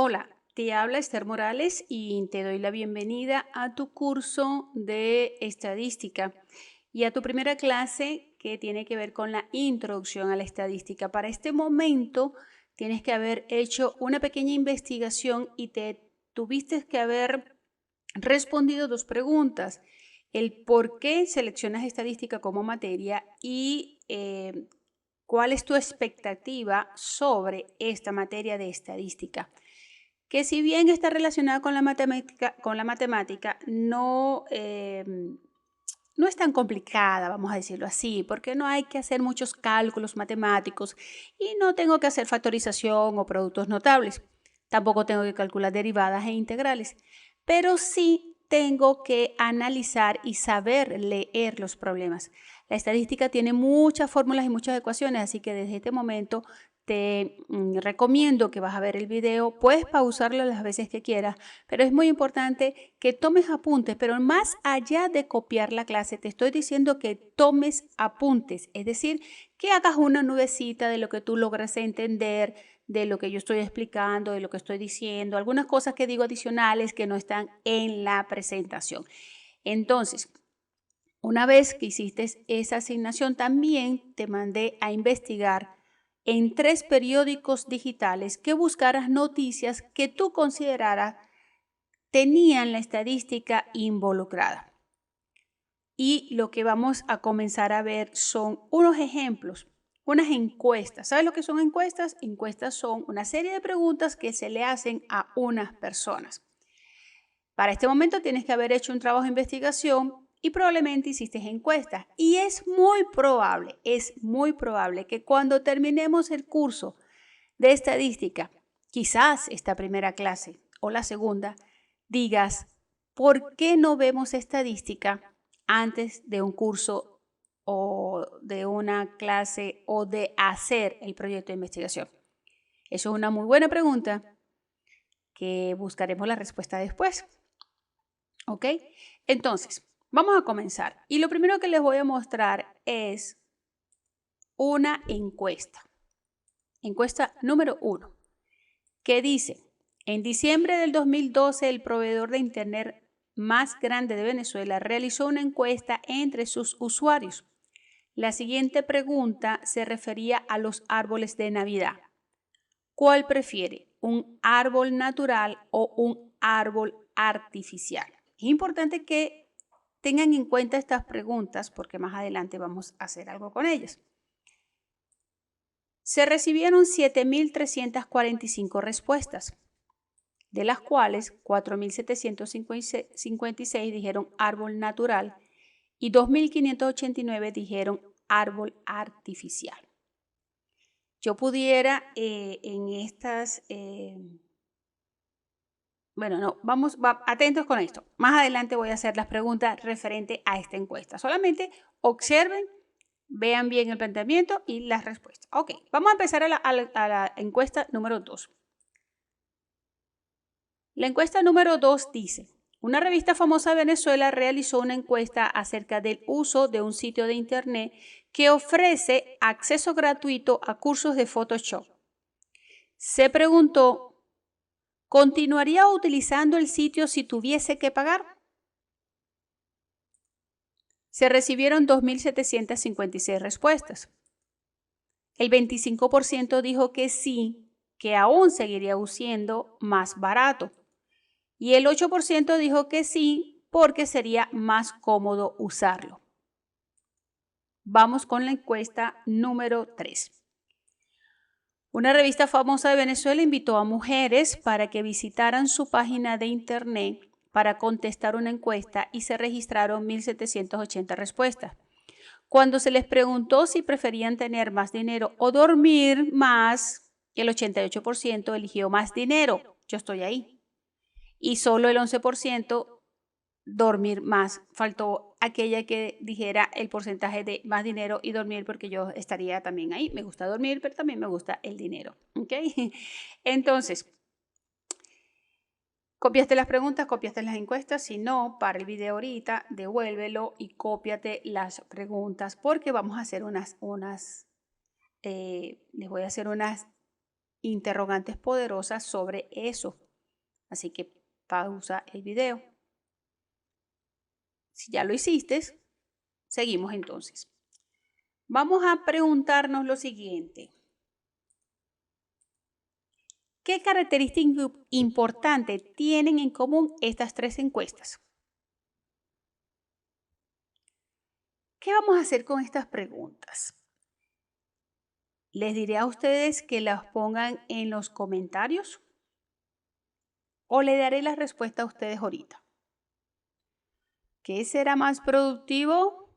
Hola, te habla Esther Morales y te doy la bienvenida a tu curso de estadística y a tu primera clase que tiene que ver con la introducción a la estadística. Para este momento tienes que haber hecho una pequeña investigación y te tuviste que haber respondido dos preguntas. El por qué seleccionas estadística como materia y cuál es tu expectativa sobre esta materia de estadística, que si bien está relacionada con la matemática no es tan complicada, vamos a decirlo así, porque no hay que hacer muchos cálculos matemáticos y no tengo que hacer factorización o productos notables. Tampoco tengo que calcular derivadas e integrales, pero sí tengo que analizar y saber leer los problemas. La estadística tiene muchas fórmulas y muchas ecuaciones, así que desde este momento te recomiendo que vas a ver el video, puedes pausarlo las veces que quieras, pero es muy importante que tomes apuntes, pero más allá de copiar la clase, te estoy diciendo que tomes apuntes, es decir, que hagas una nubecita de lo que tú logras entender, de lo que yo estoy explicando, de lo que estoy diciendo, algunas cosas que digo adicionales que no están en la presentación. Entonces, una vez que hiciste esa asignación, también te mandé a investigar en 3 periódicos digitales que buscaras noticias que tú consideraras tenían la estadística involucrada. Y lo que vamos a comenzar a ver son unos ejemplos, unas encuestas. ¿Sabes lo que son encuestas? Encuestas son una serie de preguntas que se le hacen a unas personas. Para este momento tienes que haber hecho un trabajo de investigación y probablemente hiciste encuestas. Y es muy probable que cuando terminemos el curso de estadística, quizás esta primera clase o la segunda, digas, ¿por qué no vemos estadística antes de un curso o de una clase o de hacer el proyecto de investigación? Eso es una muy buena pregunta que buscaremos la respuesta después. ¿Ok? Entonces, vamos a comenzar. Y lo primero que les voy a mostrar es una encuesta. Encuesta número 1, que dice, en diciembre del 2012, el proveedor de Internet más grande de Venezuela realizó una encuesta entre sus usuarios. La siguiente pregunta se refería a los árboles de Navidad. ¿Cuál prefiere? ¿Un árbol natural o un árbol artificial? Es importante que tengan en cuenta estas preguntas porque más adelante vamos a hacer algo con ellas. Se recibieron 7.345 respuestas, de las cuales 4.756 dijeron árbol natural y 2.589 dijeron árbol artificial. Yo pudiera en estas... atentos con esto. Más adelante voy a hacer las preguntas referente a esta encuesta. Solamente observen, vean bien el planteamiento y las respuestas. Ok, vamos a empezar a la encuesta número 2. La encuesta número 2 dice, una revista famosa de Venezuela realizó una encuesta acerca del uso de un sitio de internet que ofrece acceso gratuito a cursos de Photoshop. Se preguntó, ¿continuaría utilizando el sitio si tuviese que pagar? Se recibieron 2.756 respuestas. El 25% dijo que sí, que aún seguiría siendo más barato. Y el 8% dijo que sí, porque sería más cómodo usarlo. Vamos con la encuesta número 3. Una revista famosa de Venezuela invitó a mujeres para que visitaran su página de internet para contestar una encuesta y se registraron 1.780 respuestas. Cuando se les preguntó si preferían tener más dinero o dormir más, el 88% eligió más dinero. Yo estoy ahí. Y solo el 11% dormir más. Faltó aquella que dijera el porcentaje de más dinero y dormir, porque yo estaría también ahí. Me gusta dormir, pero también me gusta el dinero. ¿Ok? Entonces, copiaste las preguntas, copiaste las encuestas. Si no, para el video ahorita, devuélvelo y cópiate las preguntas porque vamos a hacer les voy a hacer unas interrogantes poderosas sobre eso. Así que pausa el video. Si ya lo hiciste, seguimos entonces. Vamos a preguntarnos lo siguiente. ¿Qué característica importante tienen en común estas tres encuestas? ¿Qué vamos a hacer con estas preguntas? Les diré a ustedes que las pongan en los comentarios o le daré la respuesta a ustedes ahorita. ¿Qué será más productivo?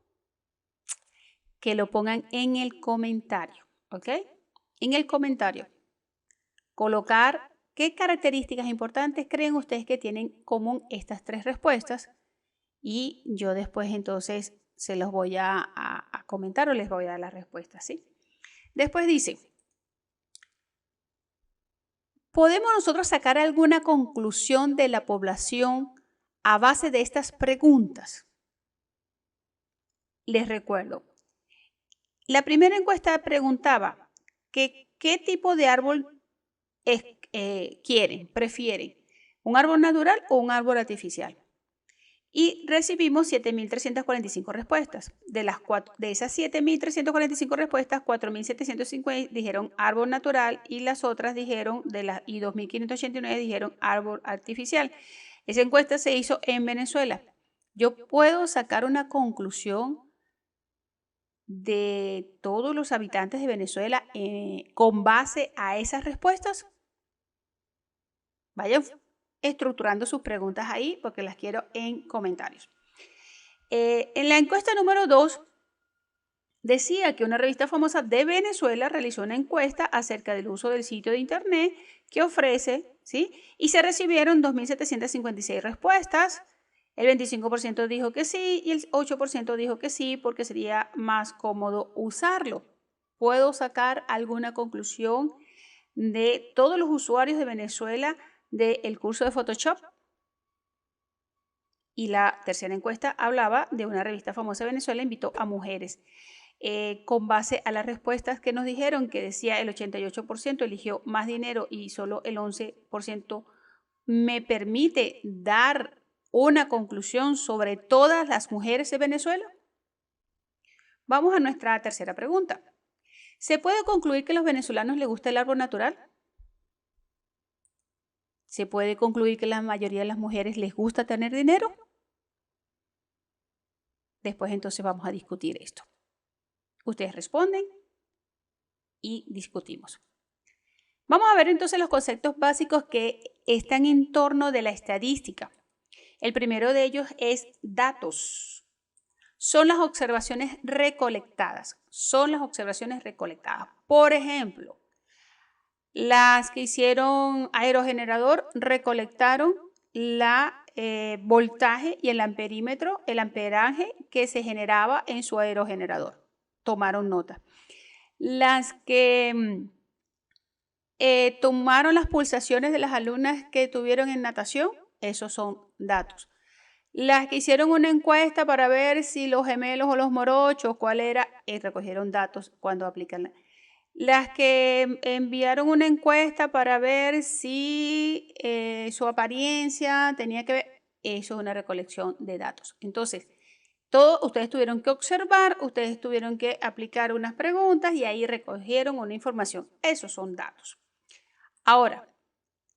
Que lo pongan en el comentario, ¿ok? En el comentario. Colocar qué características importantes creen ustedes que tienen en común estas tres respuestas y yo después entonces se los voy a comentar o les voy a dar la respuesta, ¿sí? Después dice, ¿podemos nosotros sacar alguna conclusión de la población a base de estas preguntas? Les recuerdo, la primera encuesta preguntaba que qué tipo de árbol prefieren, ¿un árbol natural o un árbol artificial? Y recibimos 7.345 respuestas. De esas 7.345 respuestas, 4.750 dijeron árbol natural y las otras dijeron, y 2.589 dijeron árbol artificial. Esa encuesta se hizo en Venezuela. Yo puedo sacar una conclusión de todos los habitantes de Venezuela con base a esas respuestas. Vayan estructurando sus preguntas ahí porque las quiero en comentarios. En la encuesta número 2 decía que una revista famosa de Venezuela realizó una encuesta acerca del uso del sitio de internet que ofrece, ¿sí? Y se recibieron 2.756 respuestas. El 25% dijo que sí y el 8% dijo que sí porque sería más cómodo usarlo. ¿Puedo sacar alguna conclusión de todos los usuarios de Venezuela del curso de Photoshop? Y la tercera encuesta hablaba de una revista famosa de Venezuela, invitó a mujeres. Con base a las respuestas que nos dijeron, que decía el 88% eligió más dinero y solo el 11% me permite dar una conclusión sobre todas las mujeres de Venezuela. Vamos a nuestra tercera pregunta. ¿Se puede concluir que a los venezolanos les gusta el árbol natural? ¿Se puede concluir que a la mayoría de las mujeres les gusta tener dinero? Después entonces vamos a discutir esto. Ustedes responden y discutimos. Vamos a ver entonces los conceptos básicos que están en torno de la estadística. El primero de ellos es datos. Son las observaciones recolectadas. Son las observaciones recolectadas. Por ejemplo, las que hicieron aerogenerador recolectaron la voltaje y el amperímetro, el amperaje que se generaba en su aerogenerador. Tomaron nota. Las que tomaron las pulsaciones de las alumnas que tuvieron en natación, esos son datos. Las que hicieron una encuesta para ver si los gemelos o los morochos, cuál era, recogieron datos cuando aplican. Las que enviaron una encuesta para ver si su apariencia tenía que ver, eso es una recolección de datos. Entonces, ustedes tuvieron que observar, ustedes tuvieron que aplicar unas preguntas y ahí recogieron una información. Esos son datos. Ahora,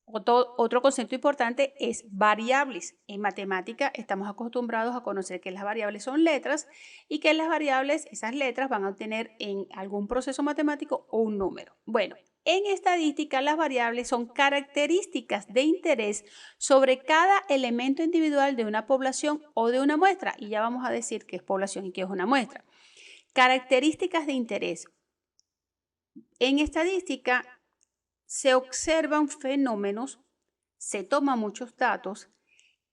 otro concepto importante es variables. En matemática estamos acostumbrados a conocer que las variables son letras y que las variables, esas letras van a obtener en algún proceso matemático o un número. Bueno, en estadística las variables son características de interés sobre cada elemento individual de una población o de una muestra. Y ya vamos a decir qué es población y qué es una muestra. Características de interés. En estadística se observan fenómenos, se toman muchos datos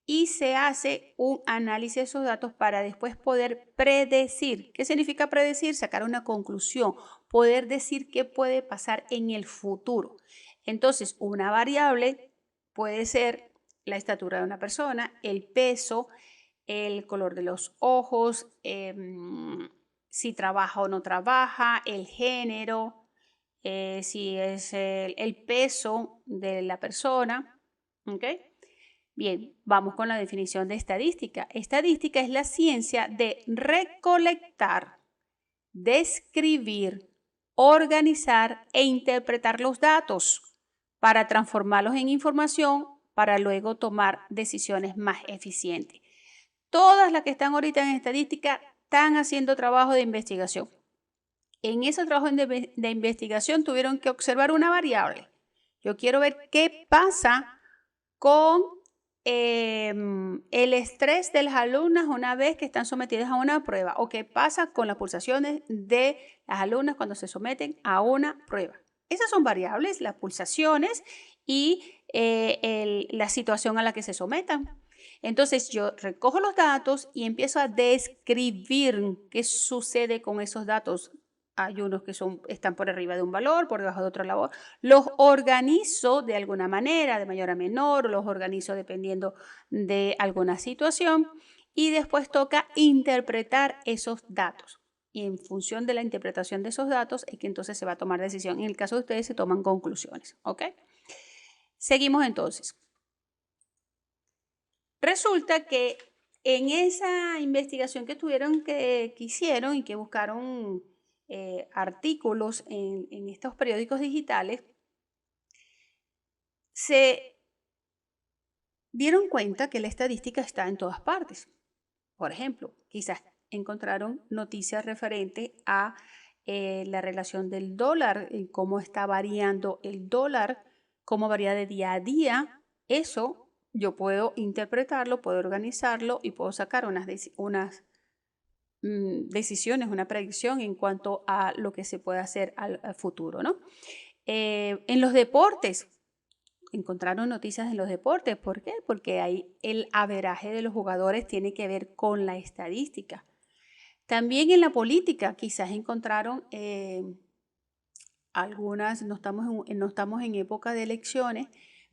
y se hace un análisis de esos datos para después poder predecir. ¿Qué significa predecir? Sacar una conclusión, poder decir qué puede pasar en el futuro. Entonces, una variable puede ser la estatura de una persona, el peso, el color de los ojos, si trabaja o no trabaja, el género, si es el peso de la persona. ¿Ok? Bien, vamos con la definición de estadística. Estadística es la ciencia de recolectar, describir, organizar e interpretar los datos para transformarlos en información para luego tomar decisiones más eficientes. Todas las que están ahorita en estadística están haciendo trabajo de investigación. En ese trabajo de investigación tuvieron que observar una variable. Yo quiero ver qué pasa con el estrés de las alumnas una vez que están sometidas a una prueba, o qué pasa con las pulsaciones de las alumnas cuando se someten a una prueba. Esas son variables, las pulsaciones y la situación a la que se sometan. Entonces yo recojo los datos y empiezo a describir qué sucede con esos datos. Hay unos que están por arriba de un valor, por debajo de otro valor. Los organizo de alguna manera, de mayor a menor, los organizo dependiendo de alguna situación y después toca interpretar esos datos. Y en función de la interpretación de esos datos es que entonces se va a tomar decisión. En el caso de ustedes se toman conclusiones. ¿Ok? Seguimos entonces. Resulta que en esa investigación que hicieron y que buscaron artículos en estos periódicos digitales, se dieron cuenta que la estadística está en todas partes. Por ejemplo, quizás encontraron noticias referentes a la relación del dólar, cómo está variando el dólar, cómo varía de día a día. Eso yo puedo interpretarlo, puedo organizarlo y puedo sacar unas decisiones, una predicción en cuanto a lo que se puede hacer al futuro, ¿no? En los deportes, encontraron noticias en los deportes. ¿Por qué? Porque ahí el averaje de los jugadores tiene que ver con la estadística. También en la política quizás encontraron algunas, no estamos en época de elecciones,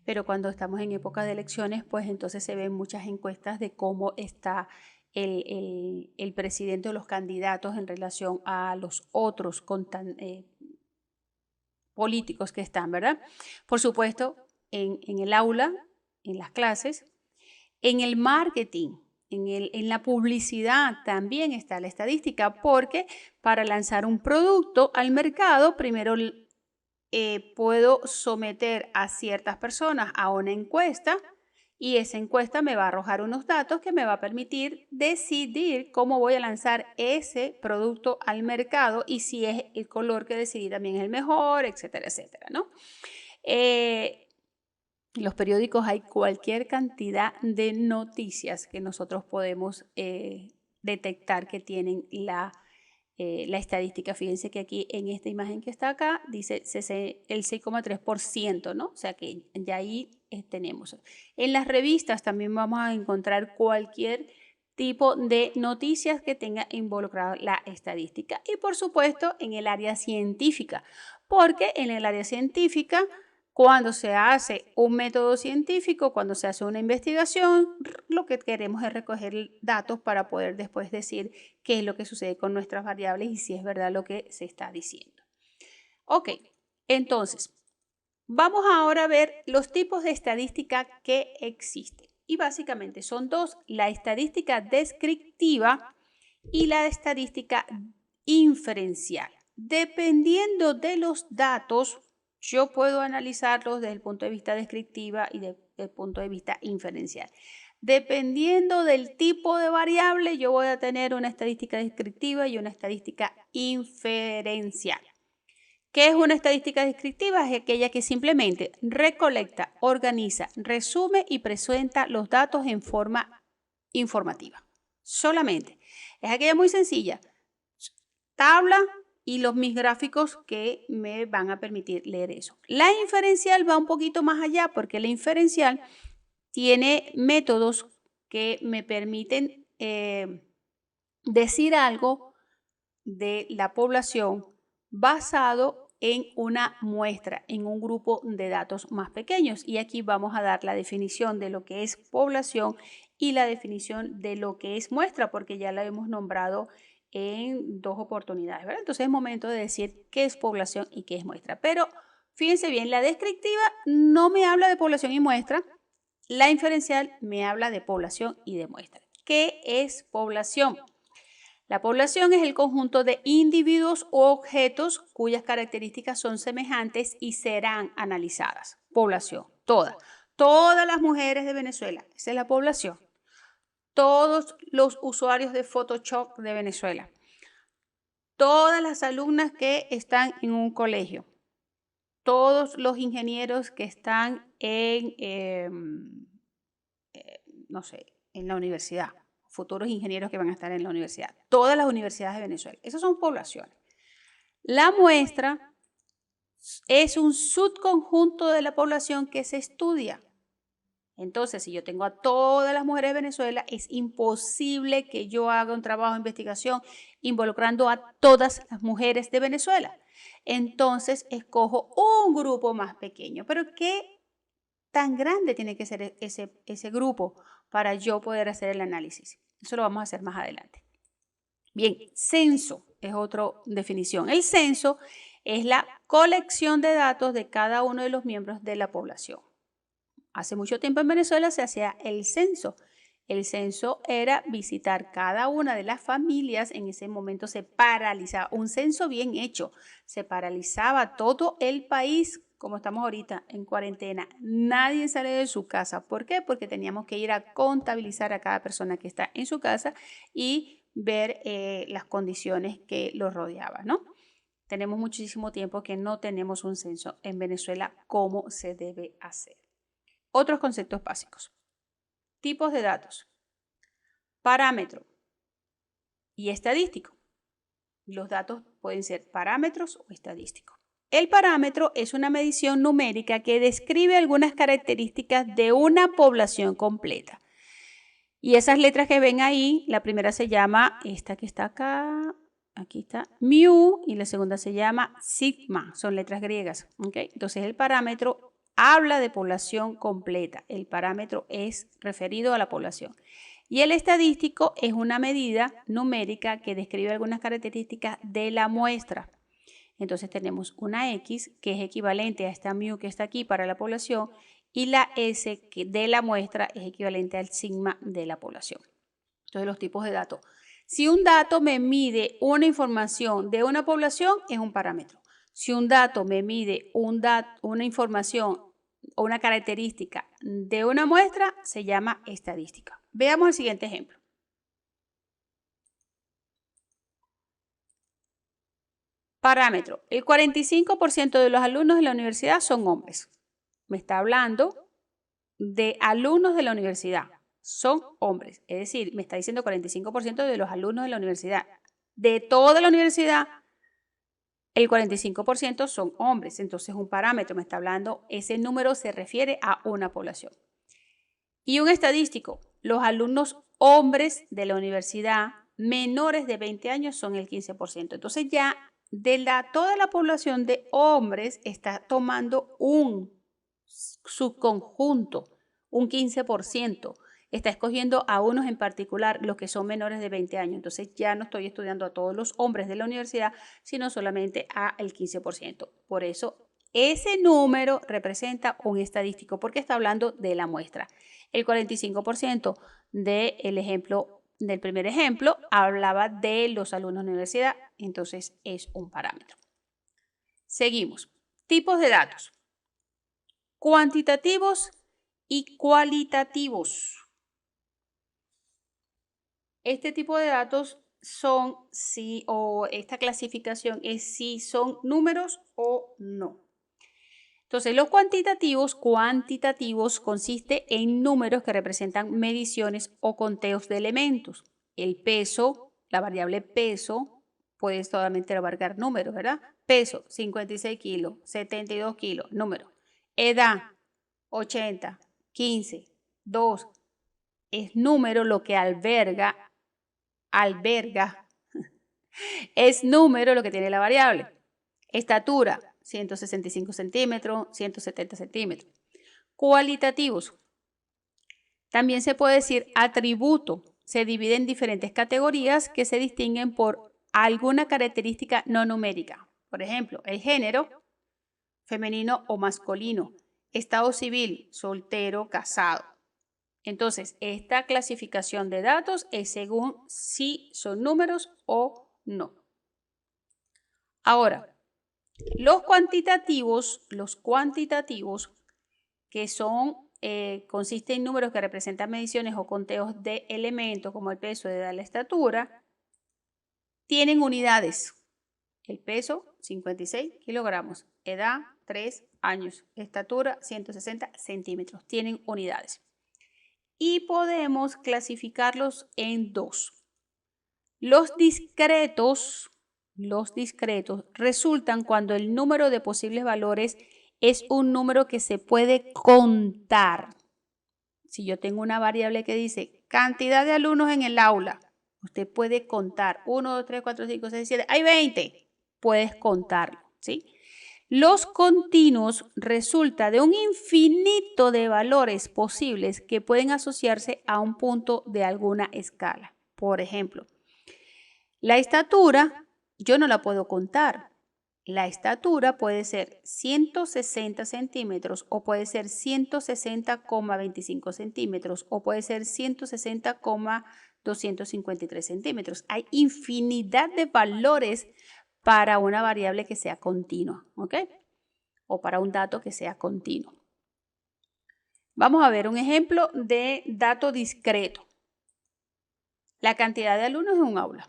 pero cuando estamos en época de elecciones, pues entonces se ven muchas encuestas de cómo está el presidente o los candidatos en relación a los otros políticos que están, ¿verdad? Por supuesto, en el aula, en las clases, en el marketing, en la publicidad también está la estadística, porque para lanzar un producto al mercado, primero puedo someter a ciertas personas a una encuesta y esa encuesta me va a arrojar unos datos que me va a permitir decidir cómo voy a lanzar ese producto al mercado y si es el color que decidí también es el mejor, etcétera, etcétera, ¿no? En los periódicos hay cualquier cantidad de noticias que nosotros podemos detectar que tienen la estadística. Fíjense que aquí en esta imagen que está acá dice el 6,3%, ¿no? O sea que ya ahí tenemos. En las revistas también vamos a encontrar cualquier tipo de noticias que tenga involucrada la estadística. Y por supuesto en el área científica, porque en el área científica, cuando se hace un método científico, cuando se hace una investigación, lo que queremos es recoger datos para poder después decir qué es lo que sucede con nuestras variables y si es verdad lo que se está diciendo. Ok, entonces, vamos ahora a ver los tipos de estadística que existen. Y básicamente son dos, la estadística descriptiva y la estadística inferencial. Dependiendo de los datos, yo puedo analizarlos desde el punto de vista descriptiva y desde el punto de vista inferencial. Dependiendo del tipo de variable, yo voy a tener una estadística descriptiva y una estadística inferencial. ¿Qué es una estadística descriptiva? Es aquella que simplemente recolecta, organiza, resume y presenta los datos en forma informativa. Solamente. Es aquella muy sencilla. Tabla y mis gráficos que me van a permitir leer eso. La inferencial va un poquito más allá porque la inferencial tiene métodos que me permiten decir algo de la población basado en una muestra, en un grupo de datos más pequeños. Y aquí vamos a dar la definición de lo que es población y la definición de lo que es muestra, porque ya la hemos nombrado en 2 oportunidades, ¿verdad? Entonces es momento de decir qué es población y qué es muestra. Pero fíjense bien, la descriptiva no me habla de población y muestra, la inferencial me habla de población y de muestra. ¿Qué es población? La población es el conjunto de individuos u objetos cuyas características son semejantes y serán analizadas. Población, toda. Todas las mujeres de Venezuela, esa es la población. Todos los usuarios de Photoshop de Venezuela. Todas las alumnas que están en un colegio. Todos los ingenieros que están no sé, en la universidad. Futuros ingenieros que van a estar en la universidad. Todas las universidades de Venezuela. Esas son poblaciones. La muestra es un subconjunto de la población que se estudia. Entonces, si yo tengo a todas las mujeres de Venezuela, es imposible que yo haga un trabajo de investigación involucrando a todas las mujeres de Venezuela. Entonces, escojo un grupo más pequeño. Pero ¿qué tan grande tiene que ser ese grupo para yo poder hacer el análisis? Eso lo vamos a hacer más adelante. Bien, censo es otra definición. El censo es la colección de datos de cada uno de los miembros de la población. Hace mucho tiempo en Venezuela se hacía el censo. El censo era visitar cada una de las familias. En ese momento se paralizaba. Un censo bien hecho. Se paralizaba todo el país, como estamos ahorita en cuarentena. Nadie sale de su casa. ¿Por qué? Porque teníamos que ir a contabilizar a cada persona que está en su casa y ver las condiciones que los rodeaban, ¿no? Tenemos muchísimo tiempo que no tenemos un censo en Venezuela como se debe hacer. Otros conceptos básicos. Tipos de datos. Parámetro y estadístico. Los datos pueden ser parámetros o estadísticos. El parámetro es una medición numérica que describe algunas características de una población completa. Y esas letras que ven ahí, la primera se llama, esta que está acá, aquí está, mu, y la segunda se llama sigma, son letras griegas. ¿Okay? Entonces el parámetro habla de población completa. El parámetro es referido a la población. Y el estadístico es una medida numérica que describe algunas características de la muestra. Entonces tenemos una X que es equivalente a esta mu que está aquí para la población y la S que de la muestra es equivalente al sigma de la población. Entonces los tipos de datos. Si un dato me mide una información de una población, es un parámetro. Si un dato me mide una información o una característica de una muestra, se llama estadística. Veamos el siguiente ejemplo. Parámetro. El 45% de los alumnos de la universidad son hombres. Me está hablando de alumnos de la universidad. Son hombres. Es decir, me está diciendo 45% de los alumnos de la universidad. De toda la universidad, el 45% son hombres. Entonces, un parámetro me está hablando, ese número se refiere a una población. Y un estadístico, los alumnos hombres de la universidad menores de 20 años son el 15%. Entonces ya de toda la población de hombres está tomando un subconjunto, un 15%. Está escogiendo a unos en particular, los que son menores de 20 años. Entonces ya no estoy estudiando a todos los hombres de la universidad, sino solamente al 15%. Por eso ese número representa un estadístico porque está hablando de la muestra. El 45% del primer ejemplo hablaba de los alumnos de la universidad, entonces es un parámetro. Seguimos. Tipos de datos. Cuantitativos y cualitativos. Este tipo de datos son esta clasificación es si son números o no. Entonces, los cuantitativos consiste en números que representan mediciones o conteos de elementos. El peso, la variable peso, puede solamente abarcar números, ¿verdad? Peso, 56 kilos, 72 kilos, número. Edad, 80, 15, 2. Es número lo que alberga, es número lo que tiene la variable. Estatura, 165 centímetros, 170 centímetros. Cualitativos. También se puede decir atributo. se divide en diferentes categorías que se distinguen por alguna característica no numérica. Por ejemplo, el género, femenino o masculino, estado civil, soltero, casado. Entonces, esta clasificación de datos es según si son números o no. Ahora, los cuantitativos que son, consisten en números que representan mediciones o conteos de elementos como el peso, edad, la estatura, tienen unidades. El peso, 56 kilogramos, edad, 3 años, estatura, 160 centímetros, tienen unidades. Y podemos clasificarlos en dos. Los discretos resultan cuando el número de posibles valores es un número que se puede contar. Si yo tengo una variable que dice cantidad de alumnos en el aula, usted puede contar 1, 2, 3, 4, 5, 6, 7, hay 20. Puedes contarlo, ¿sí? Los continuos resulta de un infinito de valores posibles que pueden asociarse a un punto de alguna escala. Por ejemplo, la estatura yo no la puedo contar. La estatura puede ser 160 centímetros o puede ser 160,25 centímetros o puede ser 160,253 centímetros. Hay infinidad de valores para una variable que sea continua, ¿ok? O para un dato que sea continuo. Vamos a ver un ejemplo de dato discreto. La cantidad de alumnos en un aula.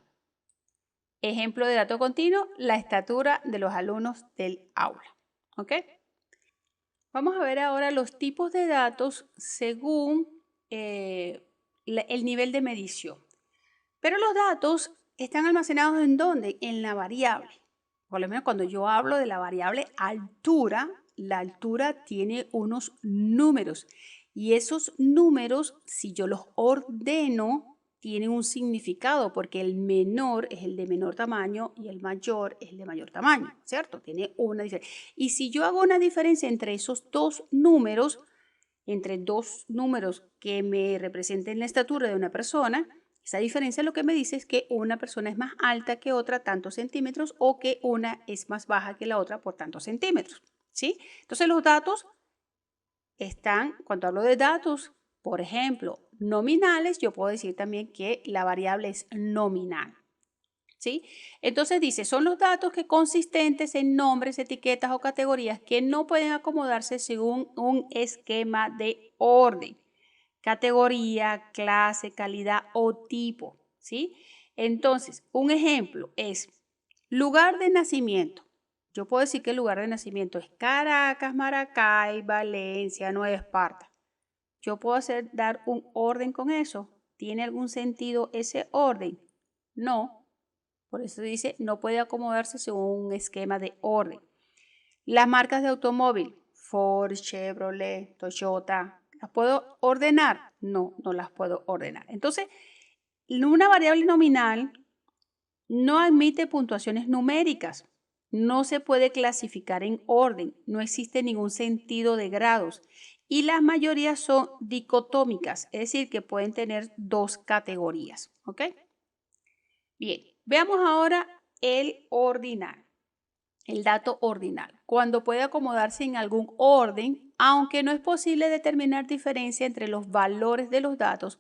Ejemplo de dato continuo, la estatura de los alumnos del aula, ¿ok? Vamos a ver ahora los tipos de datos según el nivel de medición. Pero los datos están almacenados ¿en dónde? En la variable. Por lo menos cuando yo hablo de la variable altura, la altura tiene unos números. Y esos números, si yo los ordeno, tienen un significado porque el menor es el de menor tamaño y el mayor es el de mayor tamaño, ¿cierto? Tiene una diferencia. Y si yo hago una diferencia entre esos dos números, que me representen la estatura de una persona, esa diferencia lo que me dice es que una persona es más alta que otra tantos centímetros o que una es más baja que la otra por tantos centímetros, ¿sí? Entonces los datos están, cuando hablo de datos, por ejemplo, nominales, yo puedo decir también que la variable es nominal, ¿sí? Entonces dice, son los datos que consistentes en nombres, etiquetas o categorías que no pueden acomodarse según un esquema de orden. Categoría, clase, calidad o tipo, ¿sí? Entonces, un ejemplo es lugar de nacimiento. Yo puedo decir que el lugar de nacimiento es Caracas, Maracay, Valencia, Nueva Esparta. Yo puedo dar un orden con eso. ¿Tiene algún sentido ese orden? No. Por eso dice, no puede acomodarse según un esquema de orden. Las marcas de automóvil, Ford, Chevrolet, Toyota, ¿las puedo ordenar? No, no las puedo ordenar. Entonces, una variable nominal no admite puntuaciones numéricas. No se puede clasificar en orden. No existe ningún sentido de grados. Y la mayoría son dicotómicas, es decir, que pueden tener dos categorías. ¿Ok? Bien, veamos ahora el ordinal. El dato ordinal, cuando puede acomodarse en algún orden, aunque no es posible determinar diferencia entre los valores de los datos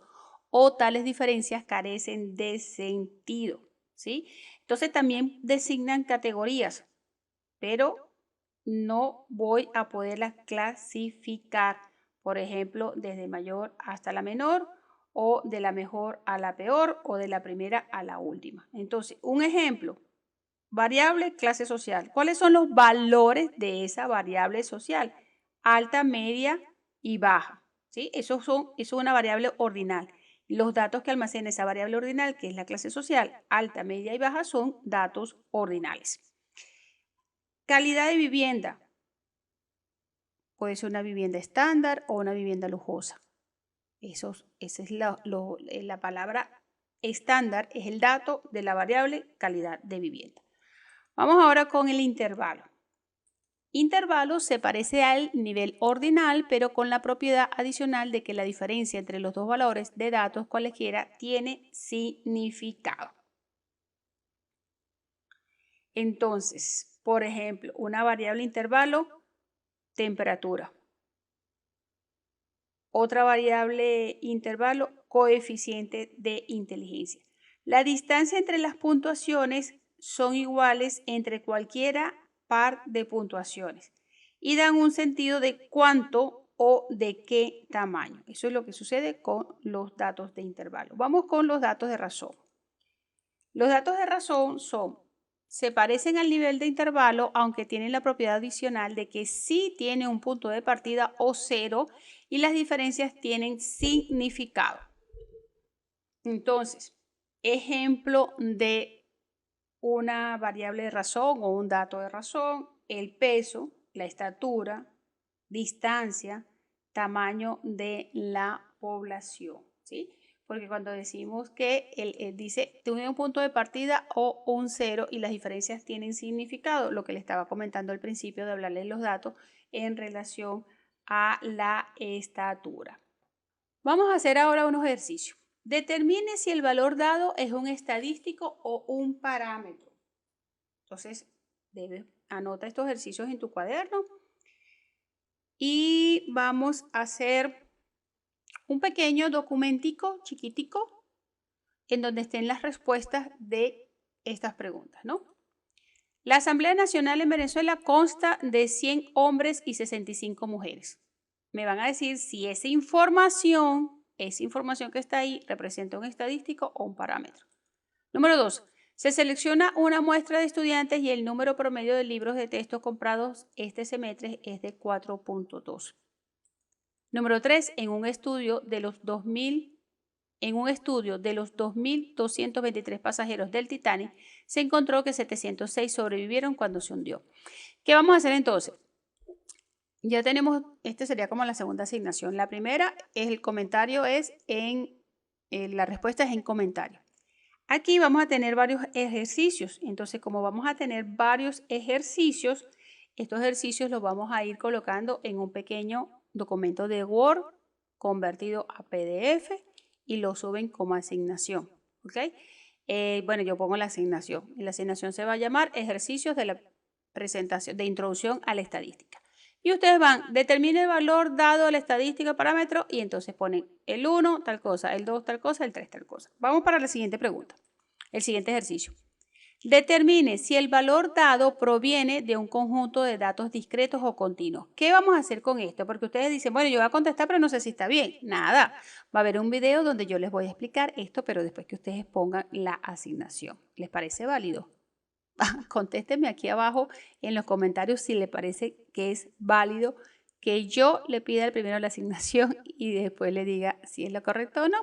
o tales diferencias carecen de sentido, ¿sí? Entonces también designan categorías, pero no voy a poderlas clasificar, por ejemplo, desde mayor hasta la menor o de la mejor a la peor o de la primera a la última. Entonces, un ejemplo. Variable clase social. ¿Cuáles son los valores de esa variable social? Alta, media y baja. ¿Sí? Eso es una variable ordinal. Los datos que almacena esa variable ordinal, que es la clase social, alta, media y baja, son datos ordinales. Calidad de vivienda. Puede ser una vivienda estándar o una vivienda lujosa. Esa es la palabra estándar, es el dato de la variable calidad de vivienda. Vamos ahora con el intervalo. intervalo se parece al nivel ordinal, pero con la propiedad adicional de que la diferencia entre los dos valores de datos cualesquiera tiene significado. Entonces, por ejemplo, una variable intervalo, temperatura. Otra variable intervalo, coeficiente de inteligencia. La distancia entre las puntuaciones son iguales entre cualquiera par de puntuaciones y dan un sentido de cuánto o de qué tamaño. Eso es lo que sucede con los datos de intervalo. Vamos con los datos de razón. Los datos de razón se parecen al nivel de intervalo, aunque tienen la propiedad adicional de que sí tiene un punto de partida o cero y las diferencias tienen significado. Entonces, ejemplo de una variable de razón o un dato de razón, el peso, la estatura, distancia, tamaño de la población, ¿sí? Porque cuando decimos que él dice, tiene un punto de partida o un cero y las diferencias tienen significado, lo que le estaba comentando al principio de hablarles los datos en relación a la estatura. Vamos a hacer ahora unos ejercicios. Determine si el valor dado es un estadístico o un parámetro. Entonces, anota estos ejercicios en tu cuaderno y vamos a hacer un pequeño documentico chiquitico en donde estén las respuestas de estas preguntas, ¿no? La Asamblea Nacional en Venezuela consta de 100 hombres y 65 mujeres. Me van a decir si esa información que está ahí representa un estadístico o un parámetro. Número 2. Se selecciona una muestra de estudiantes y el número promedio de libros de texto comprados este semestre es de 4.2. Número 3. En un estudio de los 2.223 pasajeros del Titanic, se encontró que 706 sobrevivieron cuando se hundió. ¿Qué vamos a hacer entonces? Ya tenemos, sería como la segunda asignación. La primera es el comentario, la respuesta es en comentario. Aquí vamos a tener varios ejercicios. Entonces, como vamos a tener varios ejercicios, estos ejercicios los vamos a ir colocando en un pequeño documento de Word convertido a PDF y lo suben como asignación. ¿Ok? Bueno, yo pongo la asignación. Y la asignación se va a llamar ejercicios de la presentación de introducción a la estadística. Y ustedes determine el valor dado a la estadística parámetro y entonces ponen el 1 tal cosa, el 2 tal cosa, el 3 tal cosa. Vamos para la siguiente pregunta, el siguiente ejercicio. Determine si el valor dado proviene de un conjunto de datos discretos o continuos. ¿Qué vamos a hacer con esto? Porque ustedes dicen, bueno, yo voy a contestar, pero no sé si está bien. Nada, va a haber un video donde yo les voy a explicar esto, pero después que ustedes pongan la asignación. ¿Les parece válido? Contéstenme aquí abajo en los comentarios si les parece que es válido que yo le pida el primero la asignación y después le diga si es lo correcto o no.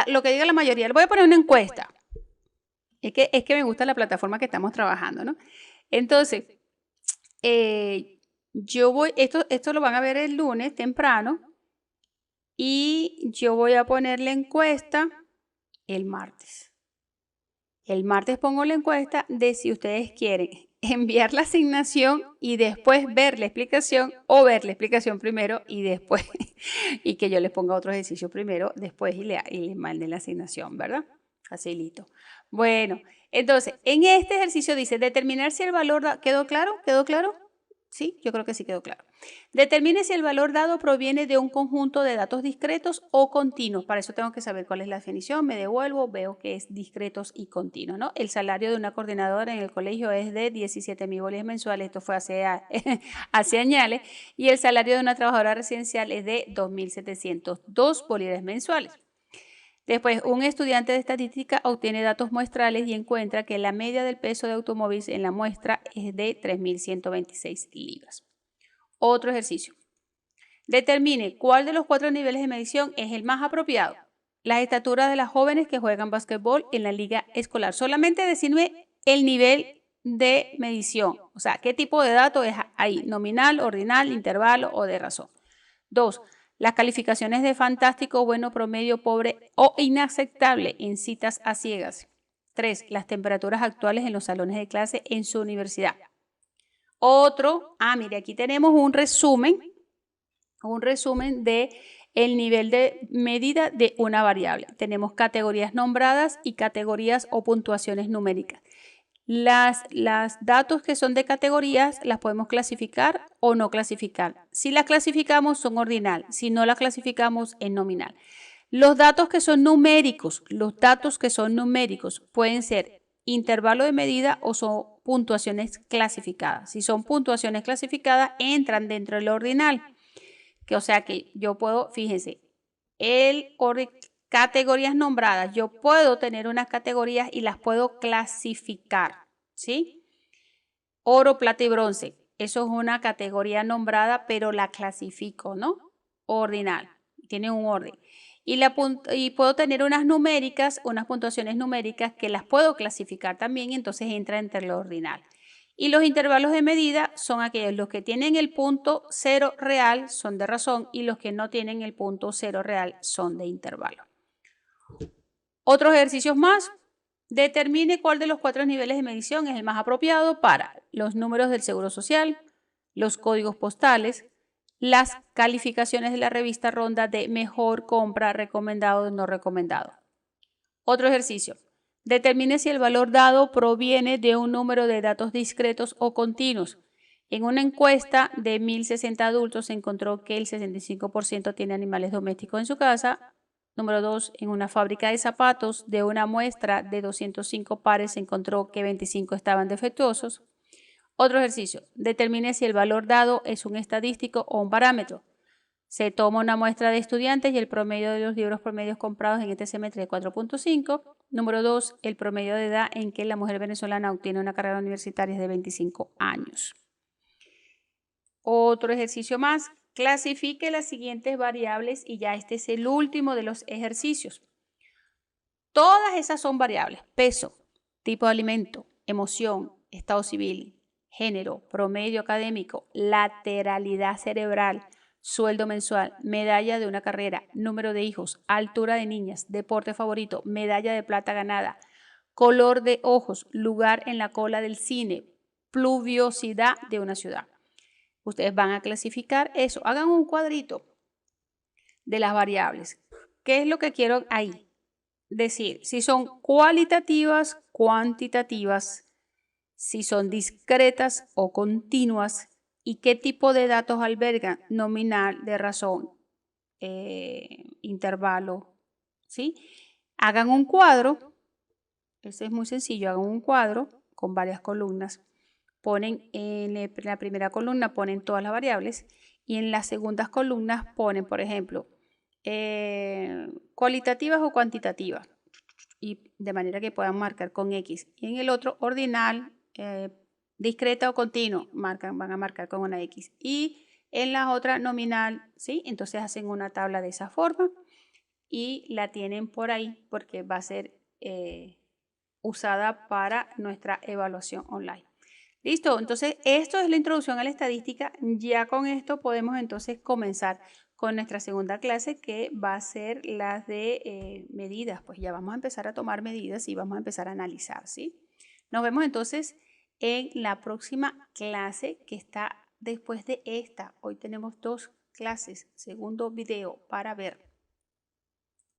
Lo que diga la mayoría. Le voy a poner una encuesta. Es que me gusta la plataforma que estamos trabajando, ¿no? Entonces, esto lo van a ver el lunes temprano y yo voy a poner la encuesta el martes. El martes pongo la encuesta de si ustedes quieren enviar la asignación y después ver la explicación o ver la explicación primero y después, y que yo les ponga otro ejercicio primero, después y les mande la asignación, ¿verdad? Facilito. Bueno, entonces, en este ejercicio dice determinar si el valor, ¿quedó claro? ¿Quedó claro? Sí, yo creo que sí quedó claro. Determine si el valor dado proviene de un conjunto de datos discretos o continuos. Para eso tengo que saber cuál es la definición. Me devuelvo, veo que es discretos y continuos, ¿no? El salario de una coordinadora en el colegio es de 17.000 bolívares mensuales. Esto fue hace años. Y el salario de una trabajadora residencial es de 2.702 bolívares mensuales. Después, un estudiante de estadística obtiene datos muestrales y encuentra que la media del peso de automóviles en la muestra es de 3.126 libras. Otro ejercicio. Determine cuál de los 4 niveles de medición es el más apropiado. Las estaturas de las jóvenes que juegan básquetbol en la liga escolar. Solamente decirme el nivel de medición. O sea, qué tipo de dato es ahí. Nominal, ordinal, intervalo o de razón. 2. Las calificaciones de fantástico, bueno, promedio, pobre o inaceptable en citas a ciegas. 3. Las temperaturas actuales en los salones de clase en su universidad. Mire, aquí tenemos un resumen de el nivel de medida de una variable. Tenemos categorías nombradas y categorías o puntuaciones numéricas. Las datos que son de categorías las podemos clasificar o no clasificar. Si las clasificamos son ordinal, si no las clasificamos es nominal. Los datos que son numéricos, pueden ser intervalo de medida o son puntuaciones clasificadas. Si son puntuaciones clasificadas, entran dentro del ordinal. O sea que yo puedo, fíjense, categorías nombradas, yo puedo tener unas categorías y las puedo clasificar, ¿sí? Oro, plata y bronce, eso es una categoría nombrada, pero la clasifico, ¿no? Ordinal, tiene un orden. Y puedo tener unas puntuaciones numéricas que las puedo clasificar también, y entonces entra entre lo ordinal. Y los intervalos de medida son aquellos, los que tienen el punto cero real son de razón y los que no tienen el punto cero real son de intervalo. Otros ejercicios más. Determine cuál de los 4 niveles de medición es el más apropiado para los números del Seguro Social, los códigos postales, las calificaciones de la revista Ronda de mejor compra, recomendado o no recomendado. Otro ejercicio. Determine si el valor dado proviene de un número de datos discretos o continuos. En una encuesta de 1.060 adultos se encontró que el 65% tiene animales domésticos en su casa. Número 2, en una fábrica de zapatos de una muestra de 205 pares se encontró que 25 estaban defectuosos. Otro ejercicio. Determine si el valor dado es un estadístico o un parámetro. Se toma una muestra de estudiantes y el promedio de los libros promedios comprados en este semestre es 4.5. Número 2, el promedio de edad en que la mujer venezolana obtiene una carrera universitaria es de 25 años. Otro ejercicio más. Clasifique las siguientes variables y ya este es el último de los ejercicios. Todas esas son variables: peso, tipo de alimento, emoción, estado civil, género, promedio académico, lateralidad cerebral, sueldo mensual, medalla de una carrera, número de hijos, altura de niñas, deporte favorito, medalla de plata ganada, color de ojos, lugar en la cola del cine, pluviosidad de una ciudad. Ustedes van a clasificar eso. Hagan un cuadrito de las variables. ¿Qué es lo que quiero ahí? Decir si son cualitativas, cuantitativas, si son discretas o continuas y qué tipo de datos albergan: nominal, de razón, intervalo, ¿sí? Hagan un cuadro, ese es muy sencillo, hagan un cuadro con varias columnas. Ponen en la primera columna ponen todas las variables y en las segundas columnas ponen, por ejemplo, cualitativas o cuantitativas, y de manera que puedan marcar con X. Y en el otro, ordinal, discreta o continuo, van a marcar con una X. Y en la otra, nominal, ¿sí? Entonces hacen una tabla de esa forma y la tienen por ahí porque va a ser usada para nuestra evaluación online. Listo, entonces esto es la introducción a la estadística. Ya con esto podemos entonces comenzar con nuestra segunda clase, que va a ser la de medidas. Pues ya vamos a empezar a tomar medidas y vamos a empezar a analizar, ¿sí? Nos vemos entonces en la próxima clase, que está después de esta. Hoy tenemos 2 clases, segundo video para ver.